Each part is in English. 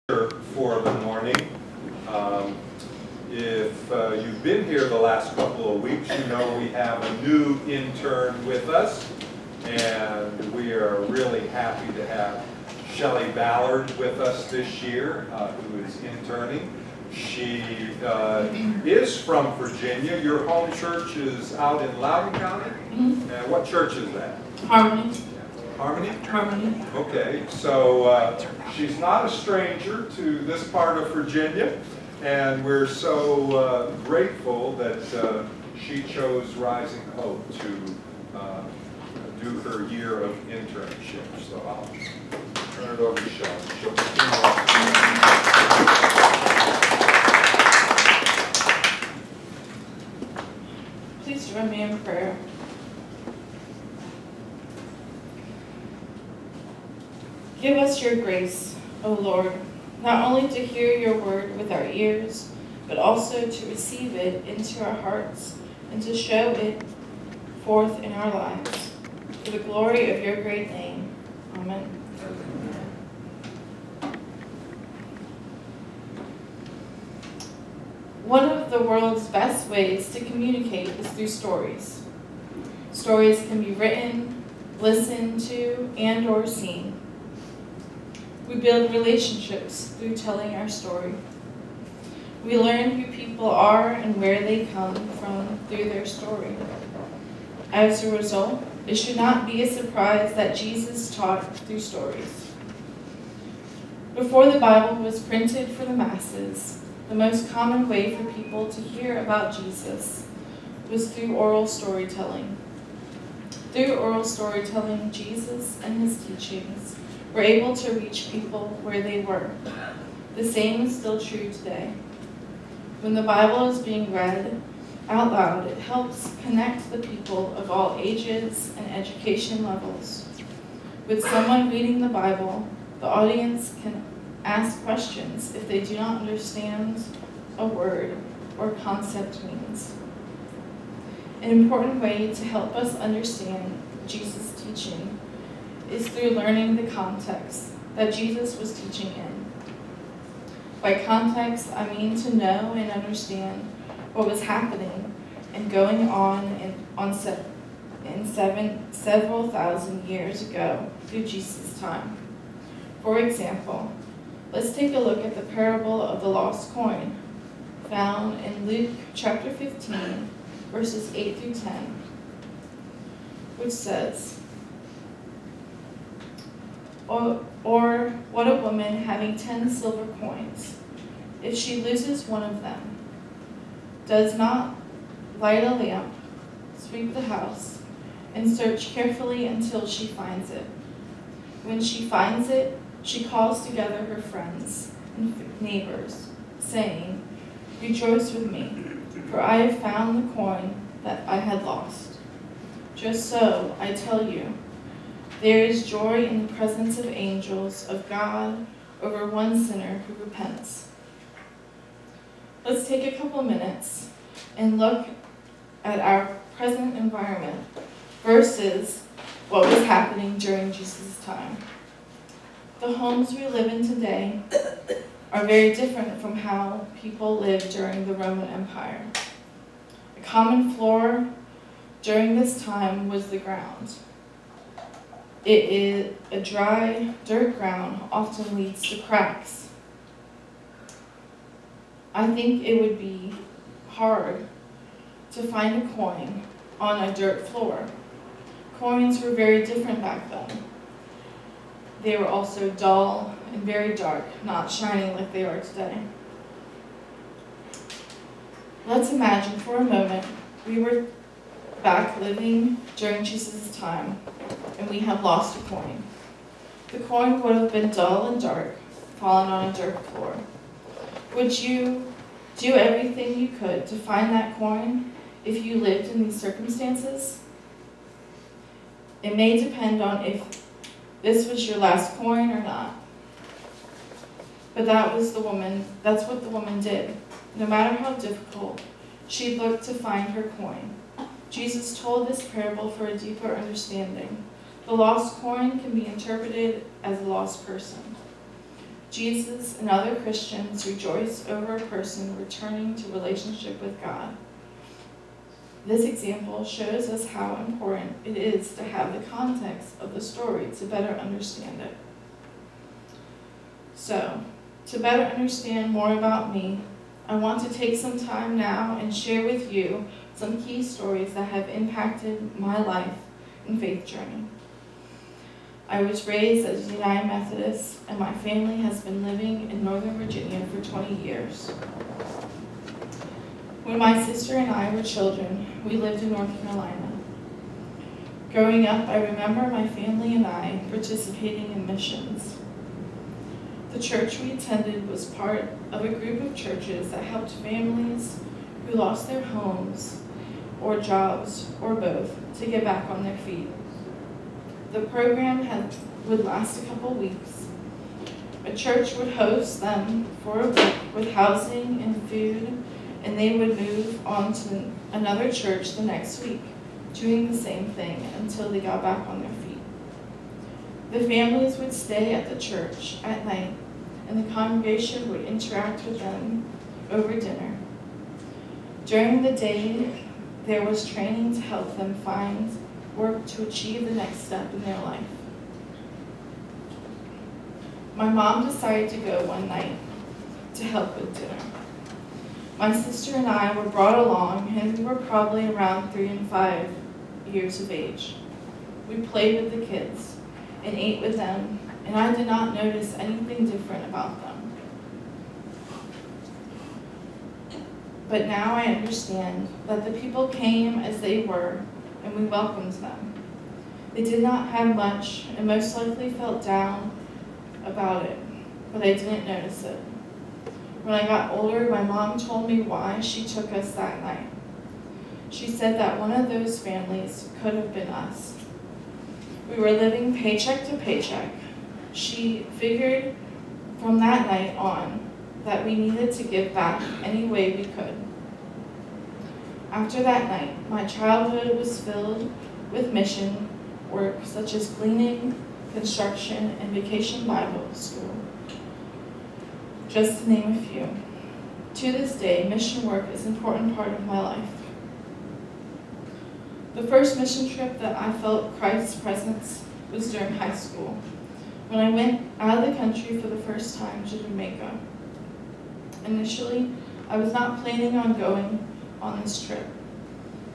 For the morning. If you've been here the last couple of weeks, you know we have a new intern with us, and we are really happy to have Shelly Ballard with us this year, who is interning. She is from Virginia. Your home church is out in Loudoun County? Mm-hmm. And what church is that? Harmony. Harmony? Harmony. Okay, so she's not a stranger to this part of Virginia, and we're so grateful that she chose Rising Hope to do her year of internship. So I'll turn it over to Shelly. She'll continue. Please join me in prayer. Give us your grace, O Lord, not only to hear your word with our ears, but also to receive it into our hearts and to show it forth in our lives. For the glory of your great name. Amen. One of the world's best ways to communicate is through stories. Stories can be written, listened to, and/or seen. We build relationships through telling our story. We learn who people are and where they come from through their story. As a result, it should not be a surprise that Jesus taught through stories. Before the Bible was printed for the masses, the most common way for people to hear about Jesus was through oral storytelling. Through oral storytelling, Jesus and his teachings were able to reach people where they were. The same is still true today. When the Bible is being read out loud, it helps connect the people of all ages and education levels. With someone reading the Bible, the audience can ask questions if they do not understand a word or concept means. An important way to help us understand Jesus' teaching is through learning the context that Jesus was teaching in. By context, I mean to know and understand what was happening and going on several thousand years ago through Jesus' time. For example, let's take a look at the parable of the lost coin, found in Luke chapter 15, verses 8 through 10, which says, Or what a woman having 10 silver coins, if she loses one of them, does not light a lamp, sweep the house, and search carefully until she finds it. When she finds it, she calls together her friends and neighbors, saying, Rejoice with me, for I have found the coin that I had lost. Just so, I tell you, there is joy in the presence of angels of God over one sinner who repents. Let's take a couple minutes and look at our present environment versus what was happening during Jesus' time. The homes we live in today are very different from how people lived during the Roman Empire. A common floor during this time was the ground. It is a dry, dirt ground often leads to cracks. I think it would be hard to find a coin on a dirt floor. Coins were very different back then. They were also dull and very dark, not shining like they are today. Let's imagine for a moment we were back living during Jesus' time, and we have lost a coin. The coin would have been dull and dark, fallen on a dirt floor. Would you do everything you could to find that coin if you lived in these circumstances? It may depend on if this was your last coin or not. But that's what the woman did. No matter how difficult, she looked to find her coin. Jesus told this parable for a deeper understanding. The lost coin can be interpreted as a lost person. Jesus and other Christians rejoice over a person returning to relationship with God. This example shows us how important it is to have the context of the story to better understand it. So, to better understand more about me, I want to take some time now and share with you some key stories that have impacted my life and faith journey. I was raised as a United Methodist, and my family has been living in Northern Virginia for 20 years. When my sister and I were children, we lived in North Carolina. Growing up, I remember my family and I participating in missions. The church we attended was part of a group of churches that helped families who lost their homes or jobs or both to get back on their feet. The program would last a couple weeks. A church would host them for a week with housing and food, and they would move on to another church the next week, doing the same thing until they got back on their feet. The families would stay at the church at night, and the congregation would interact with them over dinner. During the day, there was training to help them find work to achieve the next step in their life. My mom decided to go one night to help with dinner. My sister and I were brought along, and we were probably around 3 and 5 years of age. We played with the kids and ate with them, and I did not notice anything different about them. But now I understand that the people came as they were, and we welcomed them. They did not have much and most likely felt down about it, but I didn't notice it. When I got older, my mom told me why she took us that night. She said that one of those families could have been us. We were living paycheck to paycheck. She figured from that night on that we needed to give back any way we could. After that night, my childhood was filled with mission work such as cleaning, construction, and vacation Bible school, just to name a few. To this day, mission work is an important part of my life. The first mission trip that I felt Christ's presence was during high school, when I went out of the country for the first time to Jamaica. Initially, I was not planning on going on this trip.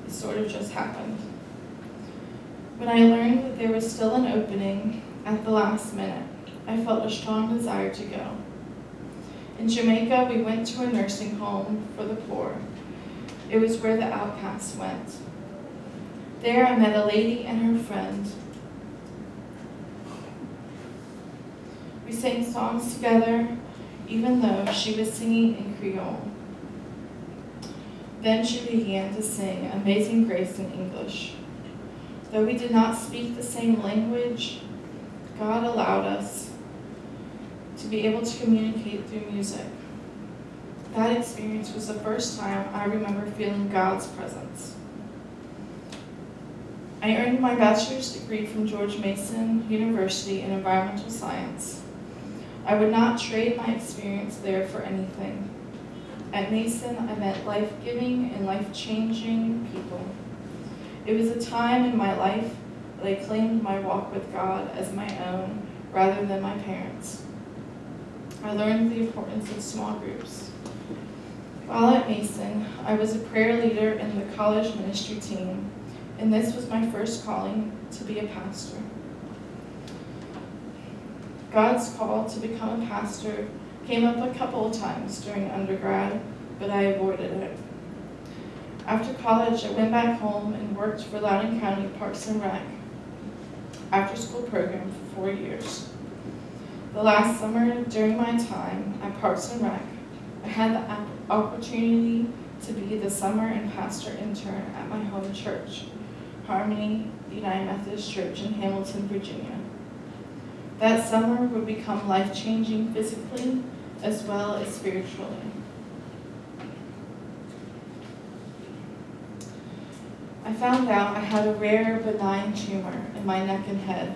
It sort of just happened. When I learned that there was still an opening at the last minute, I felt a strong desire to go. In Jamaica, we went to a nursing home for the poor. It was where the outcasts went. There I met a lady and her friend. We sang songs together, even though she was singing in Creole. Then she began to sing Amazing Grace in English. Though we did not speak the same language, God allowed us to be able to communicate through music. That experience was the first time I remember feeling God's presence. I earned my bachelor's degree from George Mason University in environmental science. I would not trade my experience there for anything. At Mason, I met life-giving and life-changing people. It was a time in my life that I claimed my walk with God as my own rather than my parents'. I learned the importance of small groups. While at Mason, I was a prayer leader in the college ministry team, and this was my first calling to be a pastor. God's call to become a pastor came up a couple of times during undergrad, but I avoided it. After college, I went back home and worked for Loudoun County Parks and Rec after-school program for 4 years. The last summer, during my time at Parks and Rec, I had the opportunity to be the summer and pastor intern at my home church, Harmony United Methodist Church in Hamilton, Virginia. That summer would become life-changing physically as well as spiritually. I found out I had a rare benign tumor in my neck and head.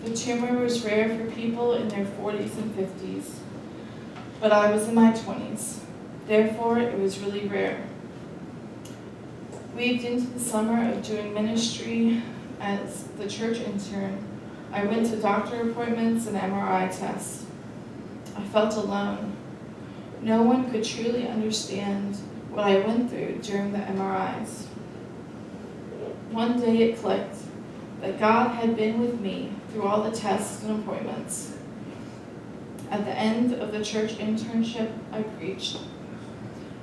The tumor was rare for people in their 40s and 50s, but I was in my 20s. Therefore, it was really rare. Weaved into the summer of doing ministry as the church intern, I went to doctor appointments and MRI tests. I felt alone. No one could truly understand what I went through during the MRIs. One day it clicked that God had been with me through all the tests and appointments. At the end of the church internship, I preached.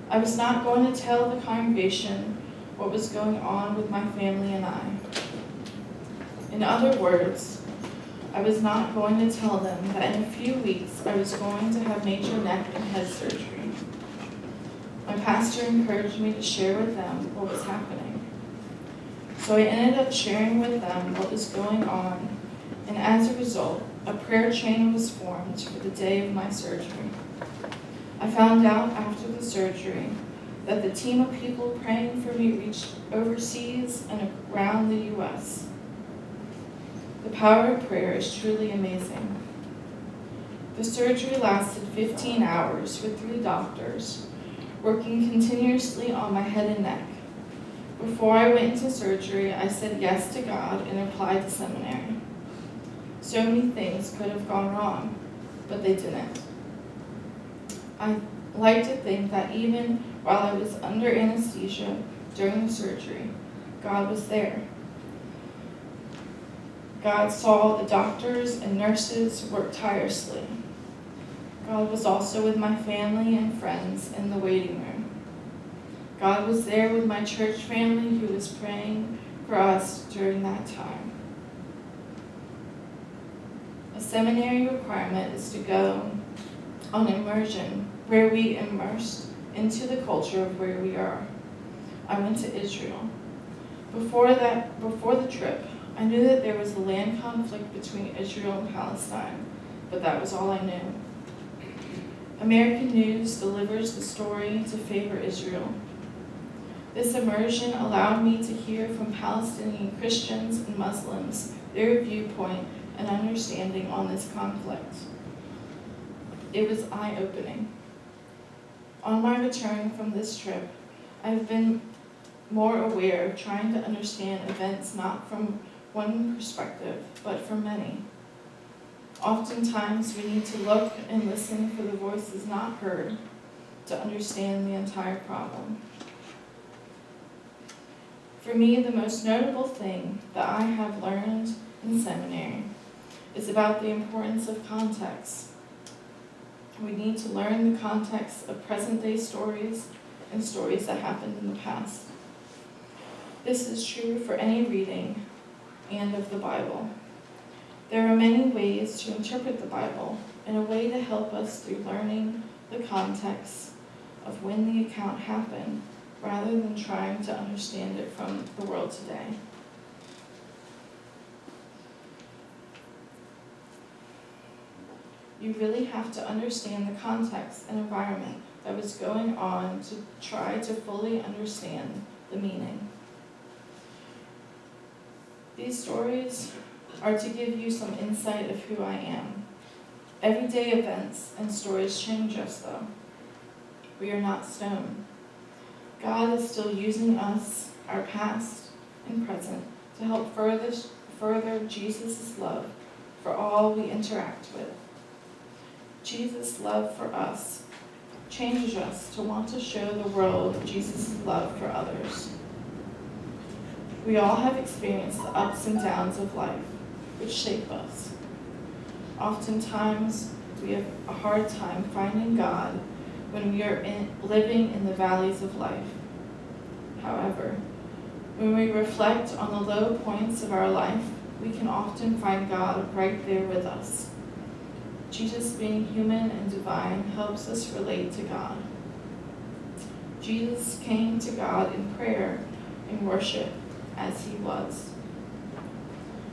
I was not going to tell the congregation what was going on with my family and I. In other words, I was not going to tell them that in a few weeks I was going to have major neck and head surgery. My pastor encouraged me to share with them what was happening. So I ended up sharing with them what was going on, and as a result, a prayer chain was formed for the day of my surgery. I found out after the surgery that the team of people praying for me reached overseas and around the U.S. The power of prayer is truly amazing. The surgery lasted 15 hours with 3 doctors, working continuously on my head and neck. Before I went into surgery, I said yes to God and applied to seminary. So many things could have gone wrong, but they didn't. I like to think that even while I was under anesthesia during the surgery, God was there. God saw the doctors and nurses work tirelessly. God was also with my family and friends in the waiting room. God was there with my church family who was praying for us during that time. A seminary requirement is to go on immersion where we immersed into the culture of where we are. I went to Israel. Before the trip, I knew that there was a land conflict between Israel and Palestine, but that was all I knew. American news delivers the story to favor Israel. This immersion allowed me to hear from Palestinian Christians and Muslims their viewpoint and understanding on this conflict. It was eye-opening. On my return from this trip, I've been more aware of trying to understand events not from one perspective, but from many. Oftentimes, we need to look and listen for the voices not heard to understand the entire problem. For me, the most notable thing that I have learned in seminary is about the importance of context. We need to learn the context of present-day stories and stories that happened in the past. This is true for any reading and of the Bible. There are many ways to interpret the Bible in a way to help us through learning the context of when the account happened, rather than trying to understand it from the world today. You really have to understand the context and environment that was going on to try to fully understand the meaning. These stories are to give you some insight of who I am. Everyday events and stories change us, though. We are not stone. God is still using us, our past and present, to help further Jesus' love for all we interact with. Jesus' love for us changes us to want to show the world Jesus' love for others. We all have experienced the ups and downs of life, which shape us. Oftentimes, we have a hard time finding God when we are living in the valleys of life. However, when we reflect on the low points of our life, we can often find God right there with us. Jesus, being human and divine, helps us relate to God. Jesus came to God in prayer and worship as he was.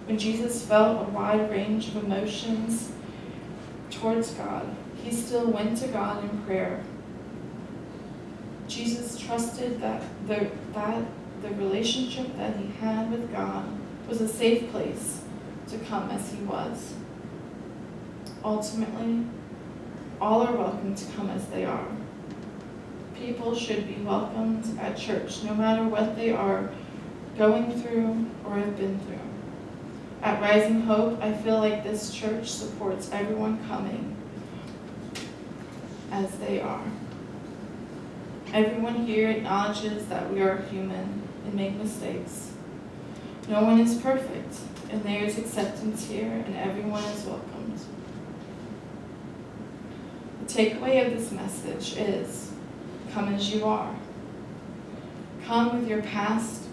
When Jesus felt a wide range of emotions towards God, he still went to God in prayer. Jesus trusted that the relationship that he had with God was a safe place to come as he was. Ultimately, all are welcome to come as they are. People should be welcomed at church no matter what they are going through or have been through. At Rising Hope, I feel like this church supports everyone coming as they are. Everyone here acknowledges that we are human and make mistakes. No one is perfect, and there is acceptance here, and everyone is welcomed. The takeaway of this message is, come as you are. Come with your past,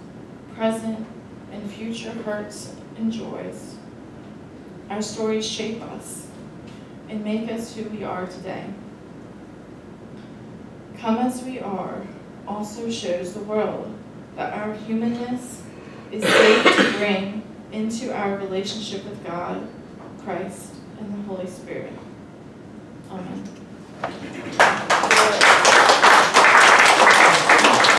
present, and future hurts and joys. Our stories shape us and make us who we are today. Come as we are also shows the world that our humanness is safe to bring into our relationship with God, Christ, and the Holy Spirit. Amen.